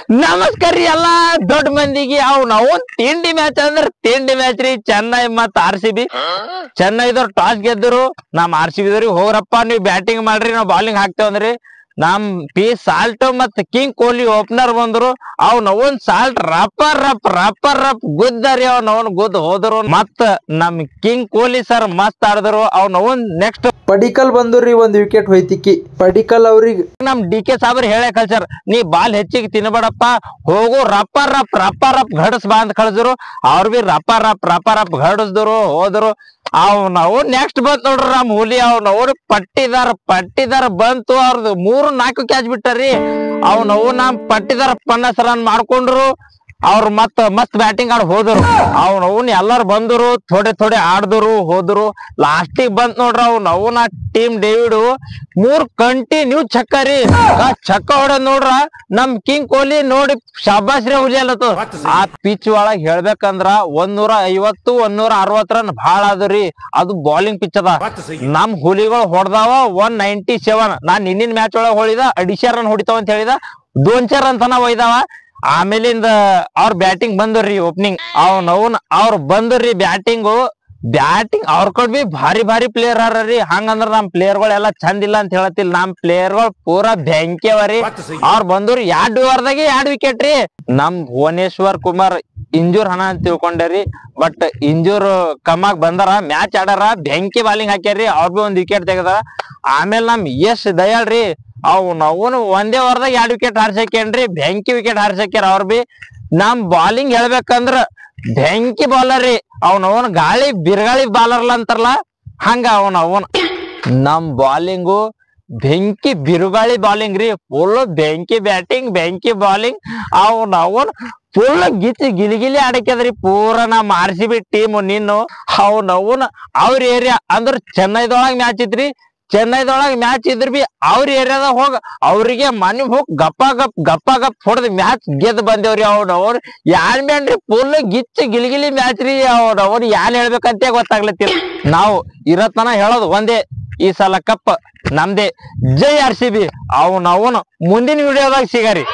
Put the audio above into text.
ನಮಸ್ಕಾರ ರೀ ಎಲ್ಲಾ ದೊಡ್ಡ ಮಂದಿಗೆ ನಾವು ತಿಂಡಿ ಮ್ಯಾಚ್ ಅಂದ್ರೆ ತಿಂಡಿ ಮ್ಯಾಚ್ ರೀ. ಚೆನ್ನೈ ಮತ್ RCB. ಚೆನ್ನೈದವ್ರು ಟಾಸ್ ಗೆದ್ದರು. ನಮ್ RCB ದವ್ರಿಗೆ ಹೋಗ್ರಪ್ಪ ನೀವ್ ಬ್ಯಾಟಿಂಗ್ ಮಾಡ್ರಿ ನಾವ್ ಬಾಲಿಂಗ್ ಹಾಕ್ತೇವಂದ್ರಿ. ನಮ್ ಪಿ ಸಾಲ್ಟ್ ಮತ್ ಕಿಂಗ್ ಕೊಹ್ಲಿ ಓಪನರ್ ಬಂದ್ರು. ಅವ್ನವನ್ ಸಾಲ್ಟ್ ರಪ್ಪ ಗುದ್ದರಿ ಅವ್ನವನ್ ಗುದ್ದ್ ಹೋದ್ರು. ಮತ್ ನಮ್ ಕಿಂಗ್ ಕೊಹ್ಲಿ ಸರ್ ಮಸ್ತ್ ಆಡಿದ್ರು. ಅವ್ನವನ್ ನೆಕ್ಸ್ಟ್ ಪಡಿಕಲ್ ಬಂದ್ರಿ ಒಂದ್ ವಿಕೆಟ್ ಹೋಯ್ತಿಕ್ಕಿ. ಪಡಿಕಲ್ ಅವ್ರಿಗೆ ನಮ್ DK ಸಾಬ್ರಿ ಹೇಳೇ ಕಳ್ಸ್ಯಾರ, ನೀ ಬಾಲ್ ಹೆಚ್ಚಿಗೆ ತಿನ್ಬೇಡಪ್ಪ, ಹೋಗು ರಪ್ಪ ಘಡಸ್ ಬಾ ಅಂತ ಕಳ್ಸಿದ್ರು. ಅವ್ರ ಬಿ ರಪ್ಪ ಘಡಸ್ದ್ರು ಹೋದ್ರು. ನಾವು ನೆಕ್ಸ್ಟ್ ಬಂತ್ ನೋಡ್ರಿ ನಮ್ ಹುಲಿ. ಅವ್ನವ್ರು ಪಟ್ಟಿದಾರ ಬಂತು. ಅವ್ರದ್ದು 3-4 ಕ್ಯಾಚ್ ಬಿಟ್ಟಾರಿ. ಅವ್ನವು ನಮ್ ಪಟ್ಟಿದಾರ ಪನ್ನಸ್ ರನ್ ಮಾಡ್ಕೊಂಡ್ರು. ಅವ್ರು ಮಸ್ತ್ ಬ್ಯಾಟಿಂಗ್ ಆಡ್ ಹೋದ್ರು. ಅವ್ನವ್ನ ಎಲ್ಲಾರು ಬಂದ್ರು, ಥೋಡೆ ಆಡ್ದ್ರು ಹೋದ್ರು. ಲಾಸ್ಟಿಗೆ ಬಂತ್ ನೋಡ್ರ ಅವ್ನವ್ನ ಟೀಮ್ ಡೇವಿಡ್ 3 ಕಂಟಿನ್ಯೂ ಚಕ್ಕ ರೀ. ಚಕ್ಕ ಹೊಡೆದ್ ನೋಡ್ರ ನಮ್ ಕಿಂಗ್ ಕೊಹ್ಲಿ ನೋಡಿ ಶಾಬಾಶ್ರೇ ಹುಲಿ ಅಲ್ಲತ್ತು. ಆ ಪಿಚ್ ಒಳಗ್ ಹೇಳ್ಬೇಕಂದ್ರ 150 160 ರನ್ ಭಾಳ ಆದ್ರಿ. ಅದು ಬೌಲಿಂಗ್ ಪಿಚ್ ಅದ. ನಮ್ ಹುಲಿಗಳು ಹೊಡೆದಾವ 197. ನಾನ್ ನಿನ್ನಿನ ಮ್ಯಾಚ್ ಒಳಗ್ ಹೊಳಿದ 250 ರನ್ ಹೊಡಿತಾವ ಅಂತ ಹೇಳಿದ. 200 ರನ್ ತನ ಒಯ್ದಾವ. ಆಮೇಲಿಂದ ಅವ್ರ ಬ್ಯಾಟಿಂಗ್ ಬಂದ್ರಿ ಓಪನಿಂಗ್. ಅವ್ರು ಬಂದ್ರಿ ಬ್ಯಾಟಿಂಗ್ ಅವ್ರ ಕಡೆ ಬಿ ಭಾರಿ ಪ್ಲೇಯರ್ ಹಾರ್ರಿ. ಹಂಗಂದ್ರ ನಮ್ ಪ್ಲೇಯರ್ ಗಳು ಚಂದ ಇಲ್ಲ ಅಂತ ಹೇಳತಿಲ್. ನಮ್ ಪ್ಲೇಯರ್ ಗಳು ಪೂರಾ ಬೆಂಕಿ ಅವರಿ. ಅವ್ರ ಬಂದ್ರು 2 ಓವರ್ದಾಗೆ 2 ವಿಕೆಟ್ ರೀ. ನಮ್ ಭುವನೇಶ್ವರ್ ಕುಮಾರ್ ಇಂಜೂರ್ ಹಣ ಅಂತ ತಿಳ್ಕೊಂಡೇರಿ. ಬಟ್ ಇಂಜೂರ್ ಕಮ್ಮಾಗ್ ಬಂದಾರ, ಮ್ಯಾಚ್ ಆಡಾರ, ಬೆಂಕಿ ಬಾಲಿಂಗ್ ಹಾಕ್ಯಾರಿ. ಅವ್ರ ಬಿ 1 ವಿಕೆಟ್ ತೆಗದಾರ. ಆಮೇಲೆ ನಮ್ ಯಶ್ ದಯಾಳ್ ರೀ, ಅವ್ನು ಒಂದೇ ಓವರ್ದಾಗ 2 ವಿಕೆಟ್ ಹಾರ್ಸಾಕ್ಯನ್ರಿ. ಬೆಂಕಿ ವಿಕೆಟ್ ಹಾರ್ಸಾಕ್ಯಾರ ಅವ್ರ ಬಿ. ನಮ್ ಬಾಲಿಂಗ್ ಹೇಳ್ಬೇಕಂದ್ರ ಬೆಂಕಿ ಬಾಲರ್ ರೀ. ಅವ್ನವನ್ ಬಿರ್ಗಾಳಿ ಬಾಲರ್ಲ ಅಂತಾರಲ್ಲ ಹಂಗ ಅವನ್ ನಮ್ ಬಾಲಿಂಗು ಬೆಂಕಿ ಬಿರುಗಾಳಿ ಬಾಲಿಂಗ್ ರೀ. ಫುಲ್ ಬೆಂಕಿ ಬ್ಯಾಟಿಂಗ್, ಬೆಂಕಿ ಬಾಲಿಂಗ್. ಅವನ್ ಫುಲ್ ಗಿಲಿಗಿಲಿ ಆಡಕ್ಯದ್ರಿ ಪೂರ ನಮ್ RCB ಟೀಮ್. ನಿನ್ನು ಅವ್ರ ಏರಿಯಾ ಅಂದ್ರ ಚೆನ್ನೈದೊಳಗ್ ಮ್ಯಾಚ್ ಇತ್ರಿ. ಚೆನ್ನೈದೊಳಗ್ ಮ್ಯಾಚ್ ಇದ್ರ ಬಿ ಅವ್ರ ಏರಿಯಾದಾಗ ಹೋಗ ಅವ್ರಿಗೆ ಮನಿಗ್ ಹೋಗಿ ಗಪ್ಪ ಹೊಡೆದ್ ಮ್ಯಾಚ್ ಗೆದ್ದು ಬಂದೇವ್ರಿ. ಅವ್ರು ಯಾನ್ ಬ್ಯಾನ್ರಿ ಫುಲ್ ಗಿಲಿಗಿಲಿ ಮ್ಯಾಚ್ ರೀ. ಅವ್ರು ಯಾನ್ ಹೇಳ್ಬೇಕಂತ ಗೊತ್ತಾಗ್ಲತ್ತಿಲ್ಲ. ನಾವು ಇರತನ ಹೇಳೋದು ಒಂದೇ, ಈ ಸಲ ಕಪ್ ನಮ್ದೇ. ಜೈ RCB. ಮುಂದಿನ ವಿಡಿಯೋದಾಗ ಸಿಗರಿ.